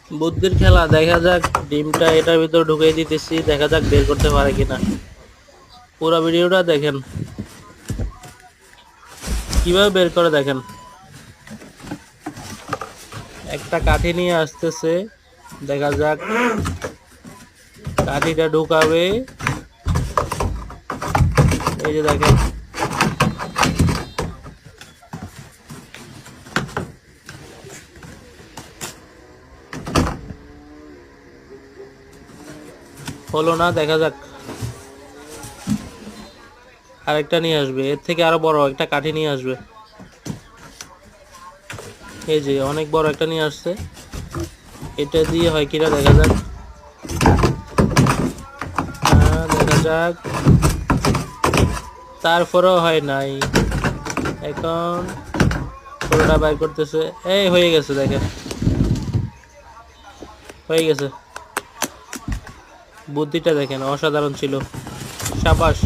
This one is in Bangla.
বুদ্ধির খেলা, দেখা যাক। ডিমটা এটার ভিতর ঢুকিয়ে দিতেছি, দেখা যাক বের করতে পারে কিনা। পুরো ভিডিওটা দেখেন, কিভাবে বের করে দেখেন। একটা কাঠি নিয়ে আসতেছে, দেখা যাক কাঠিটা ঢুকাবে। এই যে দেখেন, হলো না, দেখা যাক। আরেকটা নিয়ে আসবে, এর থেকে আরো বড় একটা কাঠি নিয়ে আসবে। এই যে অনেক বড় একটা নিয়ে আসছে, এটা দিয়ে হয় কিনা দেখা যাক। দেখা যাক, তারপরেও হয় নাই। এখন পুরোটা বাইর করতেছে, এই হয়ে গেছে, দেখেন হয়ে গেছে। বুদ্ধিটা দেখেন, অসাধারণ ছিল। সাবাস।